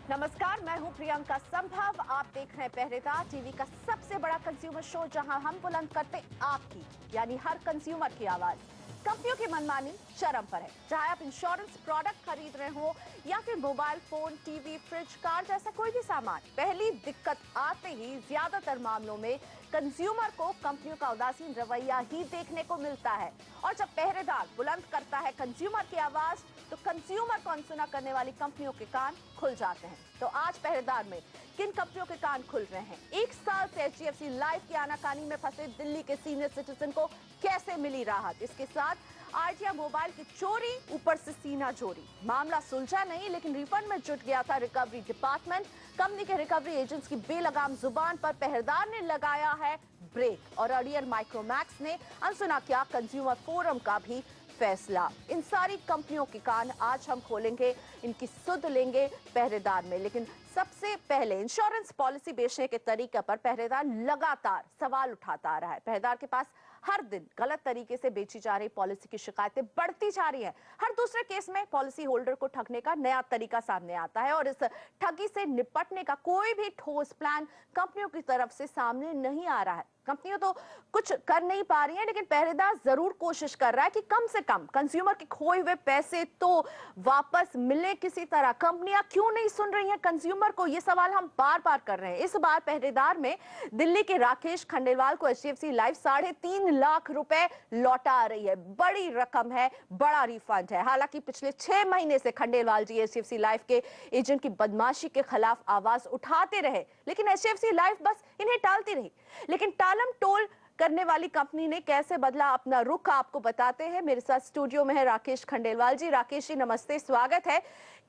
नमस्कार, मैं हूं प्रियंका संभव। आप देख रहे हैं पहरेदार टीवी का सबसे बड़ा कंज्यूमर शो, जहां हम बुलंद करते आपकी यानी हर कंज्यूमर की आवाज। कंपनियों की मनमानी चरम पर है। चाहे आप इंश्योरेंस प्रोडक्ट खरीद रहे हो या फिर mobile phone, TV, fridge, car जैसा कोई भी सामान, पहली दिक्कत आते ही ज्यादातर मामलों में कंज्यूमर को कंपनियों का उदासीन रवैया ही देखने को मिलता है। और जब पहरेदार बुलंद करता है कंज्यूमर की आवाज, तो कंज्यूमर को अनसुना करने वाली कंपनियों के कान खुल जाते हैं। तो आज पहरेदार में किन कंपनियों के कान खुल रहे हैं? एक साल से HDFC लाइफ की आनाकानी में फंसे दिल्ली के सीनियर सिटीजन को कैसे मिली राहत? इसके साथ आइडिया मोबाइल की चोरी, ऊपर से सीना चोरी। मामला सुलझा नहीं, लेकिन रिफंड में जुट गया था रिकवरी डिपार्टमेंट। कंपनी के रिकवरी एजेंट्स की बेलगाम जुबान पर पहरेदार ने लगाया है ब्रेक, और अडियर माइक्रोमैक्स ने अनसुना किया कंज्यूमर फोरम का भी फैसला। इन सारी कंपनियों के कान आज हम खोलेंगे, इनकी सुध लेंगे पहरेदार में। लेकिन सबसे पहले इंश्योरेंस पॉलिसी बेचने के तरीके पर पहरेदार लगातार सवाल उठाता आ रहा है। पहरेदार के पास हर दिन गलत तरीके से बेची जा रही पॉलिसी की शिकायतें बढ़ती जा रही हैं। हर दूसरे केस में पॉलिसी होल्डर को ठगने का नया तरीका सामने आता है, और इस ठगी से निपटने का कोई भी ठोस प्लान कंपनियों की तरफ से सामने नहीं आ रहा है। कंपनियां तो कुछ कर नहीं पा रही हैं, लेकिन पहरेदार जरूर कोशिश कर रहा है कि कम से कम कंज्यूमर के खोए हुए पैसे तो वापस मिले किसी तरह। कंपनियां क्यों नहीं सुन रही हैं कंज्यूमर को? ये सवाल हम बार बार कर रहे हैं। इस बार पहरेदार में दिल्ली के राकेश खंडेलवाल को HDFC लाइफ 3.5 लाख रुपए लौटा रही है। बड़ी रकम है, बड़ा रिफंड है। हालांकि पिछले 6 महीने से खंडेलवाल जी HDFC लाइफ के एजेंट की बदमाशी के खिलाफ आवाज उठाते रहे, लेकिन HDFC लाइफ बस इन्हें टालती रही। लेकिन टालम टोल करने वाली कंपनी ने कैसे बदला अपना रुख, आपको बताते हैं। मेरे साथ स्टूडियो में है राकेश खंडेलवाल जी। राकेश जी नमस्ते, स्वागत है।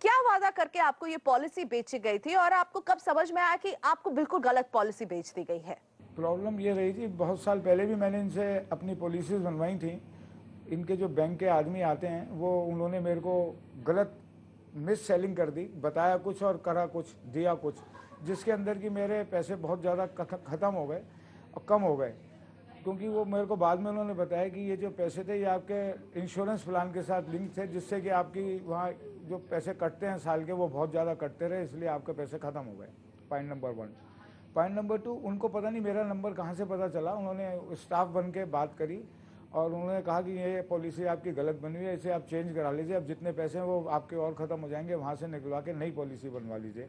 क्या वादा करके आपको ये पॉलिसी बेची गई थी, और आपको कब समझ में आया कि आपको बिल्कुल गलत पॉलिसी बेच दी गई है? प्रॉब्लम ये रही थी, बहुत साल पहले भी मैंने इनसे अपनी पॉलिसीज बनवाई थी। इनके जो बैंक के आदमी आते हैं, वो उन्होंने मेरे को गलत मिस सेलिंग कर दी। बताया कुछ और करा कुछ, दिया कुछ, जिसके अंदर कि मेरे पैसे बहुत ज़्यादा ख़त्म हो गए और कम हो गए। क्योंकि वो मेरे को बाद में उन्होंने बताया कि ये जो पैसे थे ये आपके इंश्योरेंस प्लान के साथ लिंक थे, जिससे कि आपकी वहाँ जो पैसे कटते हैं साल के, वो बहुत ज़्यादा कटते रहे, इसलिए आपके पैसे ख़त्म हो गए। Point number 1। पॉइंट नंबर 2, उनको पता नहीं मेरा नंबर कहाँ से पता चला। उन्होंने स्टाफ बन के बात करी और उन्होंने कहा कि ये पॉलिसी आपकी गलत बनी हुई है, इसे आप चेंज करा लीजिए। अब जितने पैसे हैं वो आपके और ख़त्म हो जाएंगे, वहाँ से निकलवा के नई पॉलिसी बनवा लीजिए।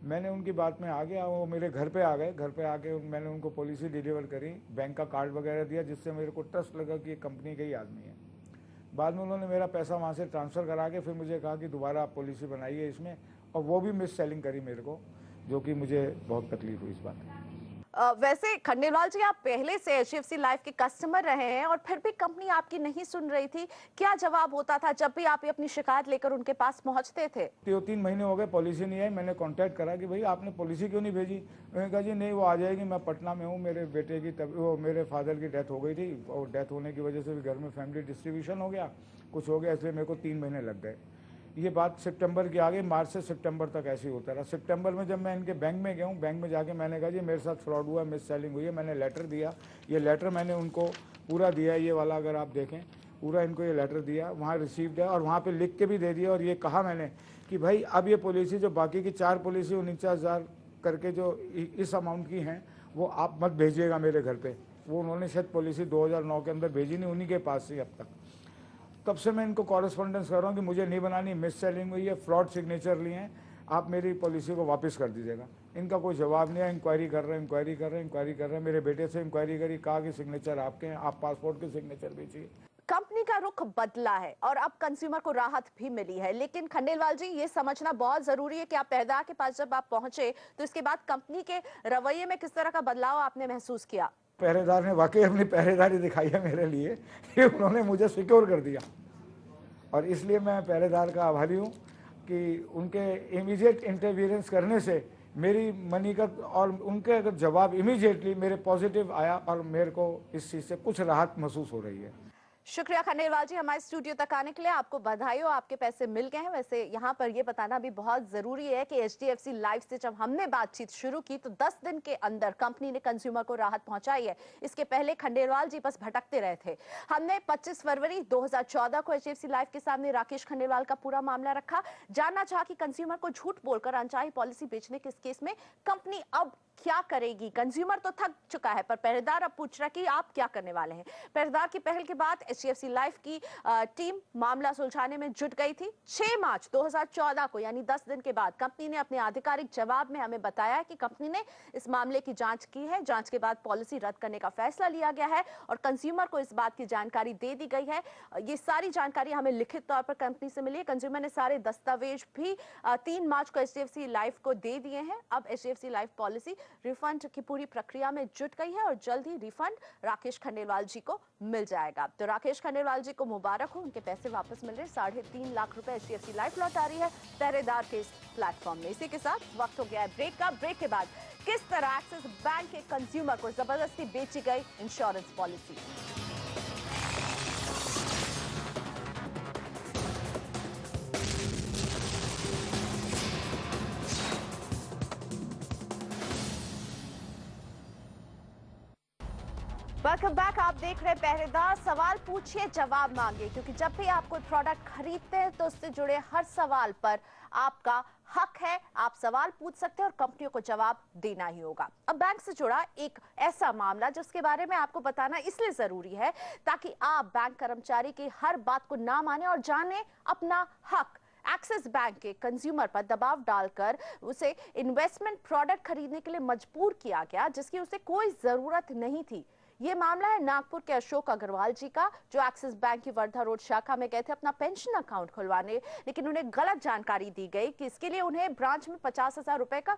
मैंने उनकी बात में आ गया, वो मेरे घर पे आ गए। घर पे आके मैंने उनको पॉलिसी डिलीवर करी, बैंक का कार्ड वगैरह दिया, जिससे मेरे को ट्रस्ट लगा कि ये कंपनी का ही आदमी है। बाद में उन्होंने मेरा पैसा वहाँ से ट्रांसफ़र करा के फिर मुझे कहा कि दोबारा आप पॉलिसी बनाइए इसमें, और वो भी मिस सेलिंग करी मेरे को, जो कि मुझे बहुत तकलीफ हुई इस बात में। वैसे खंडेलवाल जी, आप पहले से HDFC लाइफ के कस्टमर रहे हैं, और फिर भी कंपनी आपकी नहीं सुन रही थी। क्या जवाब होता था जब भी आप अपनी शिकायत लेकर उनके पास पहुंचते थे? 3 महीने हो गए, पॉलिसी नहीं आई। मैंने कांटेक्ट करा कि भाई आपने पॉलिसी क्यों नहीं भेजी? उन्होंने कहा जी नहीं, वो आ जाएगी, मैं पटना में हूँ, मेरे बेटे की वो मेरे फादर की डेथ हो गई थी, और डेथ होने की वजह से भी घर में फैमिली डिस्ट्रीब्यूशन हो गया, कुछ हो गया, इसलिए मेरे को 3 महीने लग गए। ये बात सितंबर की आ गई। मार्च से सितंबर तक ऐसे ही होता रहा। सितंबर में जब मैं इनके बैंक में गया हूँ, बैंक में जाके मैंने कहा जी मेरे साथ फ्रॉड हुआ, मिस सेलिंग हुई है। मैंने लेटर दिया, ये लेटर मैंने उनको पूरा दिया, ये वाला अगर आप देखें पूरा इनको ये लेटर दिया, वहाँ रिसीव्ड है, और वहाँ पे लिख के भी दे दिया। और ये कहा मैंने कि भाई अब ये पॉलिसी जो बाकी की 4 पॉलिसी 49,000 करके जो इस अमाउंट की हैं, वो आप मत भेजिएगा मेरे घर पे। वो उन्होंने शायद पॉलिसी 2009 के अंदर भेजी नहीं, उन्हीं के पास से अब तक। तब से मैं इनको कॉरेस्पॉन्डेंस कर रहा हूँ कि मुझे नहीं बनानी, मिस सेलिंग हुई है, फ्रॉड सिग्नेचर लिए हैं, आप मेरी पॉलिसी को वापस कर दीजिएगा। इनका कोई जवाब नहीं है। इंक्वायरी कर रहे हैं, इंक्वायरी कर रहे हैं, इंक्वायरी कर रहे हैं। मेरे बेटे से इंक्वायरी करी, कहा कि सिग्नेचर आपके हैं, आप पासपोर्ट के सिग्नेचर भी चाहिए। कंपनी का रुख बदला है और अब कंज्यूमर को राहत भी मिली है, लेकिन खंडेलवाल जी ये समझना बहुत जरूरी है कि आप पहरेदार के पास जब आप पहुंचे तो इसके बाद कंपनी के रवैये में किस तरह का बदलाव आपने महसूस किया? पहरेदार ने वाकई अपनी पहरेदारी दिखाई है मेरे लिए कि उन्होंने मुझे सिक्योर कर दिया, और इसलिए मैं पहरेदार का आभारी हूँ कि उनके इमीडिएट इंटरवीरेंस करने से मेरी मनी का और उनके अगर जवाब इमीडिएटली मेरे पॉजिटिव आया, और मेरे को इस चीज़ से कुछ राहत महसूस हो रही है। शुक्रिया खंडेलवाल जी हमारे स्टूडियो तक आने के लिए। आपको बधाई हो, आपके पैसे मिल गए हैं। वैसे यहाँ पर ये बताना भी बहुत जरूरी है कि HDFC लाइफ से जब हमने बातचीत शुरू की तो 10 दिन के अंदर कंपनी ने कंज्यूमर को राहत पहुंचाई है। इसके पहले खंडेलवाल जी बस भटकते रहे थे। हमने 25 फरवरी 2014 को HDFC लाइफ के सामने राकेश खंडेलवाल का पूरा मामला रखा, जानना चाहा कि कंज्यूमर को झूठ बोलकर अनचाही पॉलिसी बेचने के इस केस में कंपनी अब क्या करेगी। कंज्यूमर तो थक चुका है पर पहरेदार अब पूछ रहा है कि आप क्या करने वाले हैं। पहरेदार की पहल के बाद HDFC लाइफ की टीम मामला सुलझाने में जुट गई थी। 6 मार्च 2014 को यानी 10 दिन के बाद कंपनी ने अपने आधिकारिक जवाब में हमें बताया कि कंपनी ने इस मामले की जांच की है। जांच के बाद पॉलिसी रद्द करने का फैसला लिया गया है और कंज्यूमर को इस बात की जानकारी दे दी गई है। ये सारी जानकारी हमें लिखित तौर पर कंपनी से मिली है। कंज्यूमर ने सारे दस्तावेज भी 3 मार्च को HDFC लाइफ को दे दिए हैं। अब HDFC लाइफ पॉलिसी रिफंड की पूरी प्रक्रिया में जुट गई है और जल्द ही रिफंड राकेश खंडेलवाल जी को मिल जाएगा। तो राकेश खंडेलवाल जी को मुबारक हो, उनके पैसे वापस मिल रहे। 3.5 लाख रुपए HDFC लाइफ लौटा रही है पहरेदार के इस प्लेटफॉर्म में। इसी के साथ वक्त हो गया है ब्रेक का। ब्रेक के बाद किस तरह एक्सिस बैंक के कंज्यूमर को जबरदस्ती बेची गई इंश्योरेंस पॉलिसी। Welcome back. आप देख रहे हैं पहरेदार। सवाल पूछिए, जवाब मांगे, क्योंकि जब भी आप कोई प्रोडक्ट खरीदते हैं तो उससे जुड़े हर सवाल पर आपका हक है। आप सवाल पूछ सकते हैं और कंपनियों को जवाब देना ही होगा। अब बैंक से जुड़ा एक ऐसा मामला जिसके बारे में आपको बताना इसलिए जरूरी है ताकि आप बैंक कर्मचारी की हर बात को ना माने और जाने अपना हक। एक्सिस बैंक के कंज्यूमर पर दबाव डालकर उसे इन्वेस्टमेंट प्रोडक्ट खरीदने के लिए मजबूर किया गया जिसकी उसे कोई जरूरत नहीं थी। ये मामला है नागपुर के अशोक अग्रवाल जी का, जो एक्सिस बैंक की वर्धा रोड शाखा में गए थे अपना पेंशन अकाउंट खुलवाने, लेकिन उन्हें गलत जानकारी दी गई कि इसके लिए उन्हें ब्रांच में 50,000 रुपए का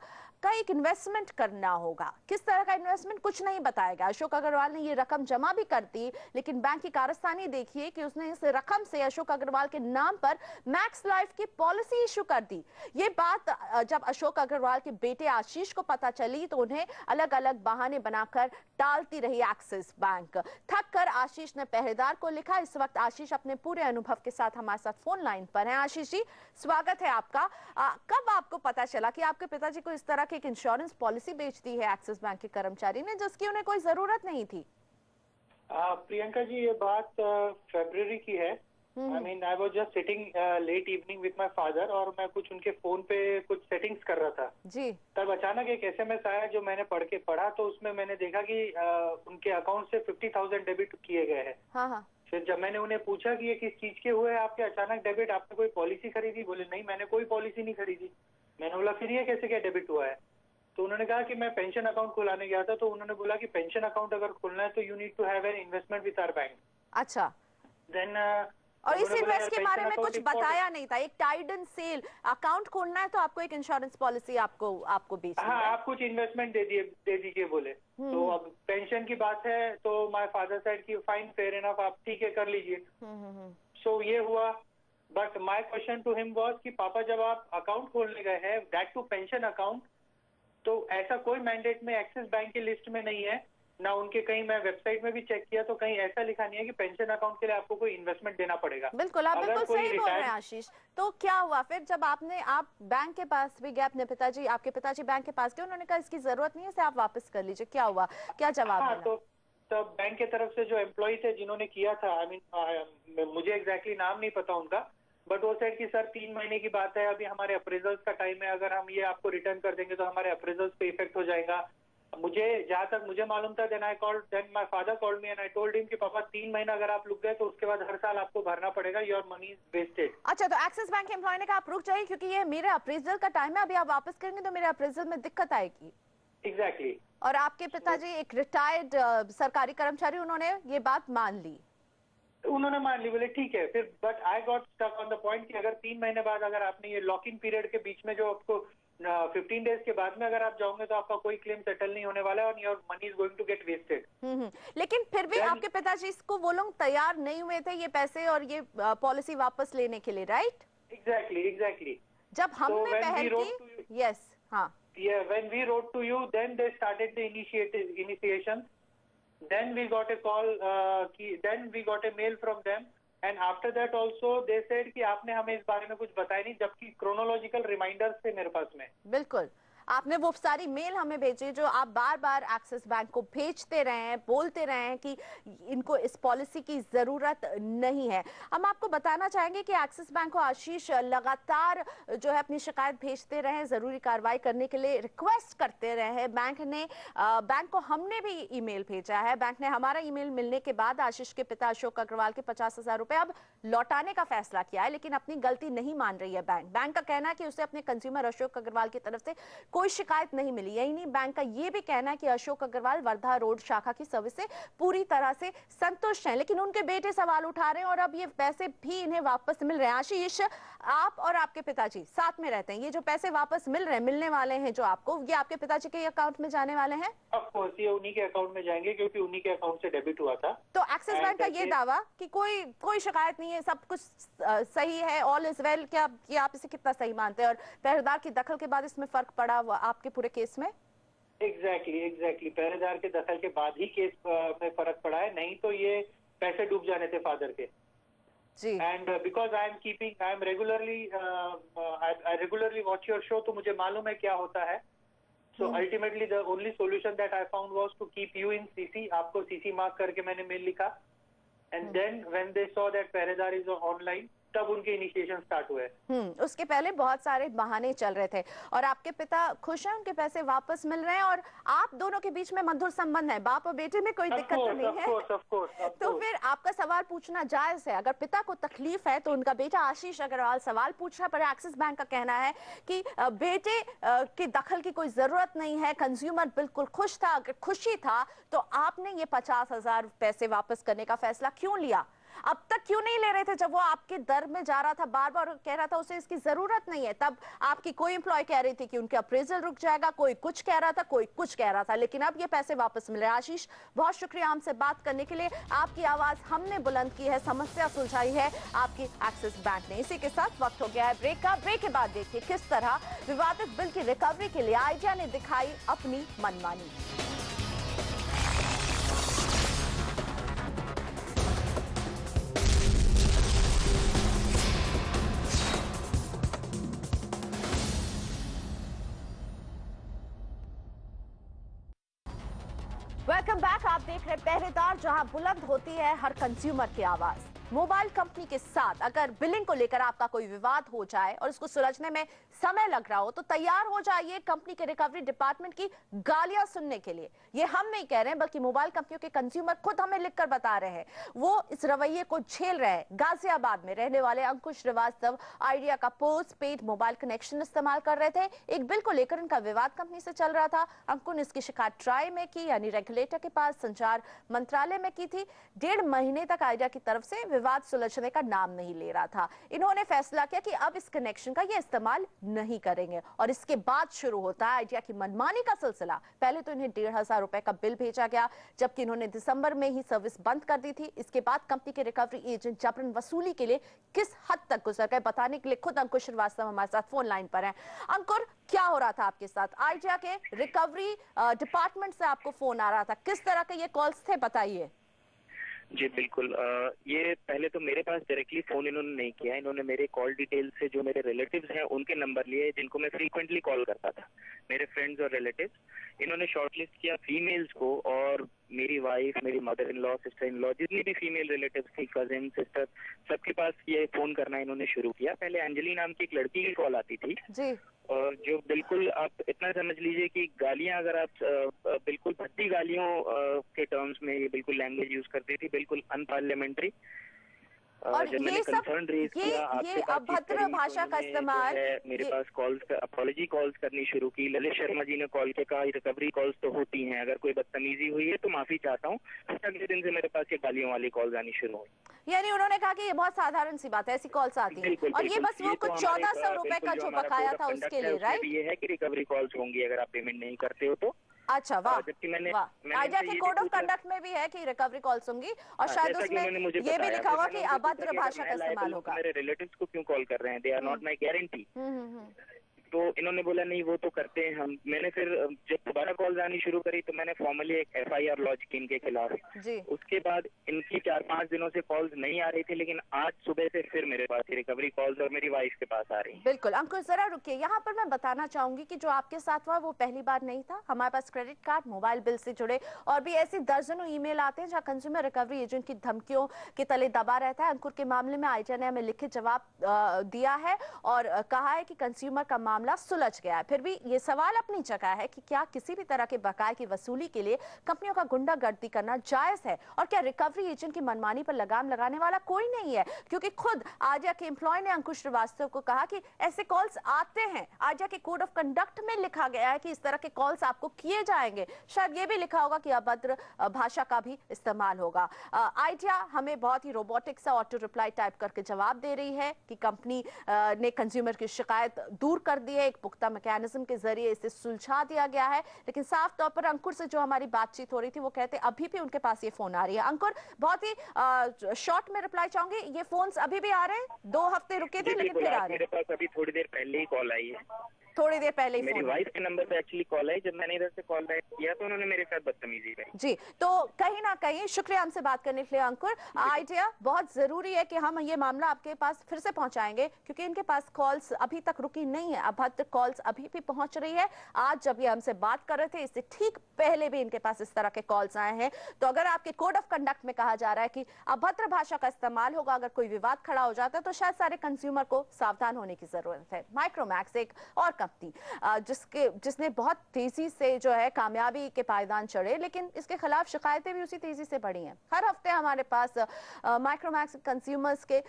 एक इन्वेस्टमेंट करना होगा। किस तरह का इन्वेस्टमेंट कुछ नहीं बताया गया। अशोक अग्रवाल ने ये रकम जमा भी कर दी, लेकिन बैंक की कारस्तानी देखिए कि उसने इस रकम से अशोक अग्रवाल के नाम पर मैक्स लाइफ की पॉलिसी इशू कर दी। ये बात जब अशोक अग्रवाल के बेटे आशीष को पता चली तो उन्हें अलग अलग बहाने बनाकर टालती रही एक्सिस बैंक। थक कर आशीष ने पहरेदार को लिखा। इस वक्त आशीष अपने पूरे अनुभव के साथ हमारे साथ फोन लाइन पर हैं। आशीष जी, स्वागत है आपका। कब आपको पता चला कि आपके पिताजी को इस तरह की एक इंश्योरेंस पॉलिसी बेच दी है एक्सिस बैंक के कर्मचारी ने, जिसकी उन्हें कोई जरूरत नहीं थी? प्रियंका जी, ये बात फरवरी की है। I mean I was just sitting late evening with my father और मैं कुछ उनके फोन पे कुछ सेटिंग्स कर रहा था जी। तब अचानक एक SMS आया जो मैंने पढ़ा तो उसमें मैंने देखा कि उनके अकाउंट से 50,000 डेबिट किए गए हैं। हाँ। फिर जब मैंने उन्हें पूछा कि ये किस चीज के हुए आपके अचानक डेबिट, आपने कोई पॉलिसी खरीदी? बोले नहीं, मैंने कोई पॉलिसी नहीं खरीदी। मैंने बोला फिर ये कैसे क्या डेबिट हुआ है? तो उन्होंने कहा कि मैं पेंशन अकाउंट खुलाने गया था तो उन्होंने बोला कि पेंशन अकाउंट अगर खुलना है तो you need to have an investment with our bank. अच्छा। देन और इस इन्वेस्ट के बारे में कुछ बताया नहीं था। एक टाइड एंड सेल अकाउंट खोलना है तो आपको एक इंश्योरेंस पॉलिसी आपको बेचनी है। हाँ, आप कुछ इन्वेस्टमेंट दे दीजिए बोले। तो अब पेंशन की बात है तो माय फादर सेड कि फाइन, फेयर इनफ, आप ठीक है कर लीजिए। सो ये हुआ। But my question to him was कि पापा जब आप अकाउंट खोलने गए हैं, दैट टू पेंशन अकाउंट, तो ऐसा कोई मैंडेट में एक्सिस बैंक की लिस्ट में नहीं है ना। उनके कहीं मैं वेबसाइट में भी चेक किया तो कहीं ऐसा लिखा नहीं है कि पेंशन अकाउंट के लिए आपको कोई इन्वेस्टमेंट देना पड़ेगा। बिल्कुल, आप बिल्कुल सही बोल रहे हैं आशीष। तो क्या हुआ फिर जब आप बैंक के पास भी गए, अपने पिताजी, आपके पिताजी बैंक के पास गए, उन्होंने कहा इसकी जरूरत नहीं है, इसे आप वापस कर लीजिए, क्या हुआ, क्या जवाब मिला? तो तब बैंक के तरफ से जो एम्प्लॉय थे जिन्होंने किया था, आई मीन मुझे एग्जैक्टली नाम नहीं पता उनका, बट वो सेड कि सर 3 महीने की बात है, अभी हमारे अप्रेजल्स का टाइम है, अगर हम ये आपको रिटर्न कर देंगे तो हमारे अप्रेजल्स पे इफेक्ट हो जाएगा। मुझे जहाँ तक मुझे मालूम था, then my father called me and I told him कि पापा 3 महीना अगर आप रुक गए तो उसके बाद हर साल आपको भरना पड़ेगा, योर मनी इज वेस्टेड। अच्छा, तो एक्सिस बैंक के एम्प्लॉय ने कहा आप रुक जाइए क्योंकि ये मेरे अप्रेजल का टाइम है, अभी आप वापस करेंगे तो मेरे अप्रेजल में दिक्कत आएगी। एग्जैक्टली। और आपके पिताजी एक रिटायर्ड सरकारी कर्मचारी, उन्होंने ये बात मान ली? उन्होंने मान ली, बोले ठीक है। फिर but I got stuck on the point कि अगर 3 महीने बाद अगर आपने ये लॉक इन पीरियड के बीच में जो आपको 15 डेज के बाद में अगर आप जाओगे तो आपका कोई क्लेम सेटल नहीं होने वाला है और your money is going to get wasted. लेकिन फिर भी आपके पिताजी इसको, वो लोग तैयार नहीं हुए थे ये पैसे और ये पॉलिसी वापस लेने के लिए, राइट? एग्जैक्टली। जब हमने पहल की, यस, हाँ, when we wrote to you, then they started the initiation. Then we got a call, then we got a mail from them, and after that also they said कि आपने हमें इस बारे में कुछ बताया नहीं, जबकि chronological reminders थे मेरे पास में। बिल्कुल, आपने वो सारी मेल हमें भेजी जो आप बार बार एक्सिस बैंक को भेजते रहे हैं, बोलते रहे हैं कि इनको इस पॉलिसी की जरूरत नहीं है। हम आपको बताना चाहेंगे कि एक्सिस बैंक को आशीष लगातार जो है अपनी शिकायत भेजते रहे, जरूरी कार्रवाई करने के लिए रिक्वेस्ट करते रहे हैं। बैंक को हमने भी ईमेल भेजा है। बैंक ने हमारा ईमेल मिलने के बाद आशीष के पिता अशोक अग्रवाल के 50,000 रुपए अब लौटाने का फैसला किया है, लेकिन अपनी गलती नहीं मान रही है बैंक का कहना है कि उसे अपने कंज्यूमर अशोक अग्रवाल की तरफ से कोई शिकायत नहीं मिली। यही नहीं, बैंक का यह भी कहना है कि अशोक अग्रवाल वर्धा रोड शाखा की सर्विस से पूरी तरह से संतुष्ट हैं, लेकिन उनके बेटे सवाल उठा रहे हैं और अब ये पैसे भी इन्हें वापस मिल रहे हैं। आशीष, आप और आपके पिताजी साथ में रहते हैं, ये जो पैसे वापस मिल रहे हैं, मिलने वाले हैं जो आपको, ये आपके पिताजी के अकाउंट में जाने वाले हैं? ऑफ कोर्स ये उन्हीं के अकाउंट में जाएंगे, क्योंकि उन्हीं के अकाउंट से डेबिट हुआ था। तो एक्सिस बैंक का ये दावा कि कोई शिकायत नहीं है, सब कुछ सही है, ऑल इज वेल, क्या ये आप इसे कितना सही मानते हैं? और पहरेदार की दखल के बाद इसमें फर्क पड़ा आपके पूरे केस में? एग्जैक्टली पहरेदार के दखल के बाद ही केस में फर्क पड़ा है, नहीं तो ये पैसे डूब जाने थे फादर के जी। And because I am regularly watch your show, तो मुझे मालूम है क्या होता है। So ultimately the only solution that I found was to keep you in CC. आपको सीसी मार्क करके मैंने मेल लिखा, and then when they saw that Pehredaar is online, तब उनके इनिशिएशन स्टार्ट हुए। उसके पहले बहुत सारे बहाने चल रहे थे और आपके पिता खुश हैं, उनके पैसे वापस मिल रहे हैं और आप दोनों के बीच में मधुर संबंध है, बाप और बेटे में कोई दिक्कत तो नहीं है। तो फिर आपका सवाल पूछना जायज है। अगर पिता को तकलीफ है तो उनका बेटा आशीष अग्रवाल सवाल पूछ रहा है, पर एक्सिस बैंक का कहना है कि बेटे की दखल की कोई जरूरत नहीं है, कंज्यूमर बिल्कुल खुश था। अगर खुशी था तो आपने ये 50,000 पैसे वापस करने का फैसला क्यों लिया? अब तक क्यों नहीं ले रहे थे? जब वो आपके दर में जा रहा था, बार बार कह रहा था उसे इसकी जरूरत नहीं है, तब आपकी कोई एम्प्लॉय कह रही थी कि उनके अप्रेजल रुक जाएगा, कोई कुछ कह रहा था, कोई कुछ कह रहा था, लेकिन अब ये पैसे वापस मिल रहे हैं। आशीष, बहुत शुक्रिया हमसे बात करने के लिए। आपकी आवाज हमने बुलंद की है, समस्या सुलझाई है आपकी एक्सिस बैंक ने। इसी के साथ वक्त हो गया है ब्रेक का। ब्रेक के बाद देखिए किस तरह विवादित बिल की रिकवरी के लिए आइडिया ने दिखाई अपनी मनमानी। Welcome back. आप देख रहे पहरेदार, जहां बुलंद होती है हर कंज्यूमर की आवाज। मोबाइल कंपनी के साथ अगर बिलिंग को लेकर आपका कोई विवाद हो जाए और इसको सुलझने में समय लग रहा हो तो तैयार हो जाइए कंपनी के रिकवरी डिपार्टमेंट की गालियां सुनने के लिए। ये हम नहीं कह रहे हैं, बल्कि मोबाइल कंपनियों के कंज्यूमर खुद हमें लिखकर बता रहे हैं, वो इस रवैये को झेल रहे हैं। गाजियाबाद में रहने वाले अंकुश श्रीवास्तव आइडिया का पोस्ट पेड मोबाइल कनेक्शन इस्तेमाल कर रहे थे। एक बिल को लेकर इनका विवाद कंपनी से चल रहा था। अंकुर ने इसकी शिकायत ट्राई में की, यानी रेगुलेटर के पास, संचार मंत्रालय में की थी। 1.5 महीने तक आइडिया की तरफ से विवाद सुलझने का नाम नहीं ले रहा था। इन्होंने फैसला किया कि अब इस कनेक्शन का ये इस्तेमाल नहीं करेंगे और इसके बाद शुरू होता है आइडिया की मनमानी का सिलसिला। पहले तो इन्हें 1,500 रुपए का बिल भेजा गया, जबकि इन्होंने दिसंबर में ही सर्विस बंद कर दी थी। इसके बाद कंपनी के रिकवरी एजेंट जबरन वसूली के लिए किस हद तक गुजर गए, बताने के लिए खुद अंकुर श्रीवास्तव हमारे साथ फोन लाइन पर हैं। अंकुर, क्या हो रहा था आपके साथ? आइडिया के रिकवरी डिपार्टमेंट से आपको फोन आ रहा था, किस तरह के ये कॉल्स थे, बताइए। जी बिल्कुल। ये पहले तो मेरे पास डायरेक्टली फोन इन्होंने नहीं किया। इन्होंने मेरे कॉल डिटेल से जो मेरे रिलेटिव्स हैं उनके नंबर लिए, जिनको मैं फ्रीक्वेंटली कॉल करता था, मेरे फ्रेंड्स और रिलेटिव्स। इन्होंने शॉर्टलिस्ट किया फीमेल्स को, और मेरी वाइफ, मेरी mother in law, sister in law, जितनी भी फीमेल रिलेटिव्स थी, कजिन, सिस्टर, सबके पास ये फोन करना इन्होंने शुरू किया। पहले अंजलि नाम की एक लड़की की कॉल आती थी जी, और जो बिल्कुल आप इतना समझ लीजिए कि गालियां, अगर आप बिल्कुल भद्दी गालियों के टर्म्स में ये बिल्कुल लैंग्वेज यूज करती थी, बिल्कुल अनपार्लियामेंट्री। और जब मैंने कंसर्न रेज किया, ये अभद्र भाषा का इस्तेमाल, मेरे पास कॉल्स, अपॉलॉजी कॉल्स करनी शुरू की। ललित शर्मा जी ने कॉल किया, कहा रिकवरी कॉल्स तो होती हैं, अगर कोई बदतमीजी हुई है तो माफी चाहता हूँ। अगले दिन से मेरे पास ये गालियों वाली कॉल्स आनी शुरू हुई। यानी उन्होंने कहा कि ये बहुत साधारण सी बात है, ऐसी कॉल्स आती हैं, और ये बस वो कुछ 1,400 रुपए का जो बकाया था उसके लिए, राइट? ये है कि रिकवरी कॉल्स होंगी अगर आप पेमेंट नहीं करते हो तो। अच्छा, वाह। जबकि मैंने आइडिया के कोड ऑफ कंडक्ट में भी है कि रिकवरी कॉल्स होंगी, और शायद उसमें ये भी लिखा हुआ कि अभद्र भाषा का इस्तेमाल होगा। मेरे रिलेटिव्स को क्यों कॉल कर रहे हैं? They are not my guarantee. तो इन्होंने बोला नहीं वो तो करते हैं हम। मैंने फिर जब दोबारा कॉल्स आनी शुरू करी तो मैंने फॉर्मली एक FIR लॉन्च की इनके खिलाफ जी। उसके बाद इनकी 4-5 दिनों से कॉल्स नहीं आ रही थी, लेकिन आज सुबह से फिर मेरे पास रिकवरी कॉल्स और मेरी वाइफ के पास आ रही हैं। बिल्कुल अंकुर, जरा रुकिए, यहाँ पर मैं बताना चाहूंगी कि जो आपके साथ हुआ वो पहली बार नहीं था। हमारे पास क्रेडिट कार्ड, मोबाइल बिल से जुड़े और भी ऐसी दर्जनों ईमेल आते हैं जहाँ कंज्यूमर रिकवरी एजेंट की धमकियों के तले दबा रहता है। अंकुर के मामले में आईजा ने हमें लिखित जवाब दिया है और कहा है कि कंज्यूमर का मामला सुलझ गया है। फिर भी ये सवाल अपनी जगह है कि क्या किसी भी तरह के बकाये की वसूली के लिए कंपनियों का गुंडागर्दी करना जायज है, और क्या रिकवरी एजेंट की मनमानी पर लगाम लगाने वाला कोई नहीं है? क्योंकि खुद आर्या के एम्प्लॉय ने अंकुश श्रीवास्तव को कहा कि ऐसे कॉल्स आते हैं। आर्या के कोड ऑफ कंडक्ट में लिखा गया है कि इस तरह के कॉल्स आपको किए जाएंगे। शायद ये भी लिखा होगा कि अभद्र भाषा का भी इस्तेमाल होगा। आर्या हमें बहुत ही रोबोटिक सा ऑटो रिप्लाई टाइप करके जवाब दे रही है कि कंपनी ने कंज्यूमर की शिकायत दूर कर दी है, एक पुख्ता मैकेनिज्म के जरिए इसे सुलझा दिया गया है। लेकिन साफ तौर पर अंकुर से जो हमारी बातचीत हो रही थी वो कहते अभी भी उनके पास ये फोन आ रही है। अंकुर, बहुत ही शॉर्ट में रिप्लाई चाहूंगी, ये फोन्स अभी भी आ रहे हैं? 2 हफ्ते रुके थे लेकिन फिर आ रहे हैं। मेरे पास अभी थोड़ी देर पहले ही कॉल आई है, थोड़ी देर पहले ही मेरी वाइफ के नंबर पे एक्चुअली कॉल आई। जब मैंने इधर से कॉल बैक किया तो उन्होंने मेरे साथ बदतमीजी की। जी, तो कहीं ना कहीं शुक्रिया हमसे बात करने के लिए अंकुर। आइडिया बहुत जरूरी है कि हम ये मामला आपके पास फिर से पहुंचाएंगे क्योंकि इनके पास कॉल्स अभी तक रुकी नहीं है, अभद्र कॉल्स अभी भी पहुंच रही है। आज जब ये हमसे बात कर रहे थे इससे ठीक पहले भी इनके पास इस तरह के कॉल्स आए हैं। तो अगर आपके कोड ऑफ कंडक्ट में कहा जा रहा है कि अभद्र भाषा का इस्तेमाल होगा अगर कोई विवाद खड़ा हो जाता है, तो शायद सारे कंज्यूमर को सावधान होने की जरूरत है। माइक्रोमैक्स एक और कंपनी जिसने बहुत तेजी से जो है कामयाबी के पायदान चढ़े, लेकिन इसके खिलाफ शिकायतें भी उसी तेजी से बढ़ी हैं। हर हफ्ते हमारे पास माइक्रोमैक्स कंज्यूमर्स के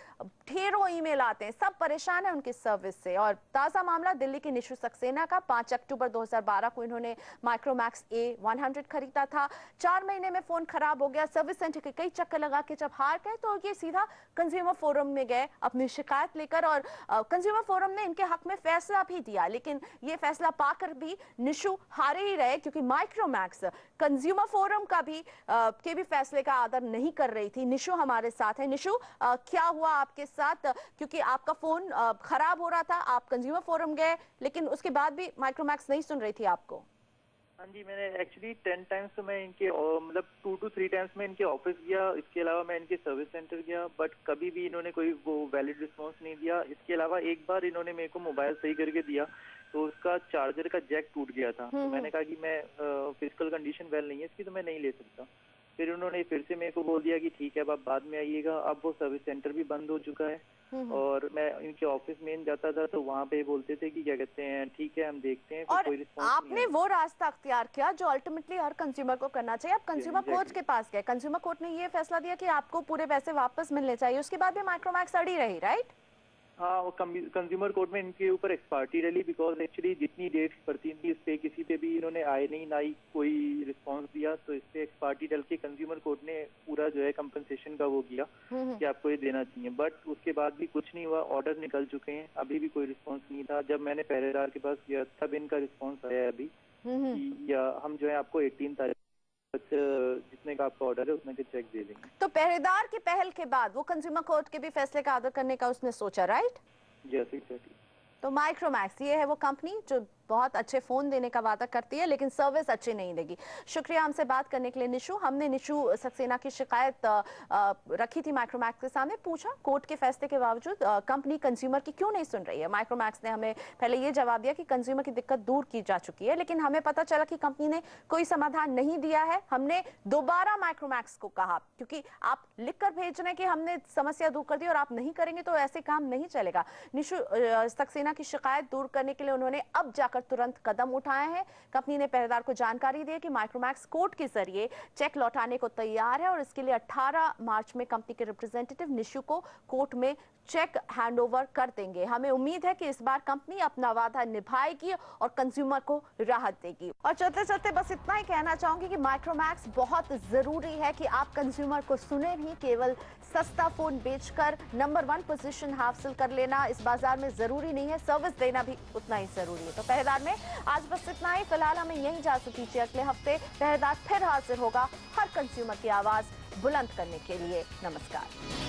ढेरों ईमेल आते हैं, सब परेशान है उनकी सर्विस से। और ताजा मामला दिल्ली की निशु सक्सेना का। 5 अक्टूबर 2012 को इन्होंने माइक्रोमैक्स A100 खरीदा था। 4 महीने में फोन खराब हो गया। सर्विस सेंटर के कई चक्कर लगा के जब हार गए तो ये सीधा कंज्यूमर फोरम में गए अपनी शिकायत लेकर, और कंज्यूमर फोरम ने इनके हक में फैसला भी दिया। लेकिन ये फैसला पाकर भी निशु हारे ही रहे क्योंकि माइक्रोमैक्स कंज्यूमर फोरम का भी के भी फैसले का आदर नहीं कर रही थी। निशु हमारे साथ है। निशु, क्या हुआ आपके साथ? क्योंकि आपका फोन खराब हो रहा था, आप कंज्यूमर फोरम गए लेकिन उसके बाद भी माइक्रोमैक्स नहीं सुन रही थी आपको। हाँ जी, मैंने एक्चुअली 10 टाइम्स तो मैं इनके मतलब 2 to 3 टाइम्स मैं इनके ऑफिस गया। इसके अलावा मैं इनके सर्विस सेंटर गया, बट कभी भी इन्होंने कोई वो वैलिड रिस्पांस नहीं दिया। इसके अलावा एक बार इन्होंने मेरे को मोबाइल सही करके दिया तो उसका चार्जर का जैक टूट गया था। तो मैंने कहा कि मैं फिजिकल कंडीशन वेल नहीं है इसकी, तो मैं नहीं ले सकता। फिर उन्होंने फिर से मेरे को बोल दिया कि ठीक है अब आप बाद में आइएगा। अब वो सर्विस सेंटर भी बंद हो चुका है और मैं इनके ऑफिस में जाता था तो वहाँ पे बोलते थे कि क्या कहते हैं ठीक है हम देखते हैं। और कोई रिस्पॉन्स आपने वो रास्ता अख्तियार किया जो अल्टीमेटली हर कंज्यूमर को करना चाहिए। आप कंज्यूमर कोर्ट के पास गए, कंज्यूमर कोर्ट ने ये फैसला दिया कि आपको पूरे पैसे वापस मिलने चाहिए। उसके बाद भी माइक्रोमैक्स अड़ी रही, राइट? हाँ, वो कंज्यूमर कोर्ट में इनके ऊपर एक्सपार्टी रही बिकॉज एक्चुअली जितनी डेट पड़ती थी इस पे किसी पे भी इन्होंने आए नहीं, ना ही कोई रिस्पांस दिया। तो इस पे एक्सपार्टी डल के कंज्यूमर कोर्ट ने पूरा जो है कंपनसेशन का वो किया कि आपको ये देना चाहिए। बट उसके बाद भी कुछ नहीं हुआ, ऑर्डर निकल चुके हैं, अभी भी कोई रिस्पांस नहीं था। जब मैंने पहरेदार के पास गया तब इनका रिस्पांस आया अभी कि या हम जो है आपको 18 तारीख जितने का आपका ऑर्डर है उतने के चेक दे देंगे। तो पहरेदार की पहल के बाद वो कंज्यूमर कोर्ट के भी फैसले का आदर करने का उसने सोचा, राइट? Yes, exactly. तो माइक्रोमैक्स ये है वो कंपनी जो बहुत अच्छे फोन देने का वादा करती है लेकिन सर्विस अच्छी नहीं देगी। शुक्रिया हमसे बात करने के लिए निशु। हमने निशु सक्सेना की शिकायत रखी थी माइक्रोमैक्स के सामने, पूछा कोर्ट के फैसले के बावजूद कंपनी कंज्यूमर की क्यों नहीं सुन रही है। माइक्रोमैक्स ने हमें पहले ये जवाब दिया कि कंज्यूमर की दिक्कत दूर की जा चुकी है, लेकिन हमें पता चला कि कंपनी ने कोई समाधान नहीं दिया है। हमने दोबारा माइक्रोमैक्स को कहा क्योंकि आप लिखकर भेज रहे हैं कि हमने समस्या दूर कर दी और आप नहीं करेंगे तो ऐसे काम नहीं चलेगा। निशु सक्सेना की शिकायत दूर करने के लिए उन्होंने अब जाकर तुरंत कदम उठाए हैं। कंपनी ने पहरेदार को जानकारी दी कि माइक्रोमैक्स कोर्ट के जरिए चेक लौटाने को तैयार है और इसके लिए 18 मार्च में कंपनी के रिप्रेजेंटेटिव निशु को कोर्ट में चेक हैंडओवर कर देंगे। हमें उम्मीद है कि इस बार कंपनी अपना वादा निभाएगी और कंज्यूमर को राहत देगी। और चलते चलते बस इतना ही कहना चाहूंगी कि माइक्रोमैक्स बहुत जरूरी है कि आप कंज्यूमर को सुने भी। केवल सस्ता फोन बेचकर नंबर 1 पोजीशन हासिल कर लेना इस बाजार में जरूरी नहीं है, सर्विस देना भी उतना ही जरूरी है। तो पहरेदार में आज बस इतना ही। फिलहाल हमें यही इजाजत दीजिए, अगले हफ्ते पहरेदार फिर हाजिर होगा हर कंज्यूमर की आवाज बुलंद करने के लिए। नमस्कार।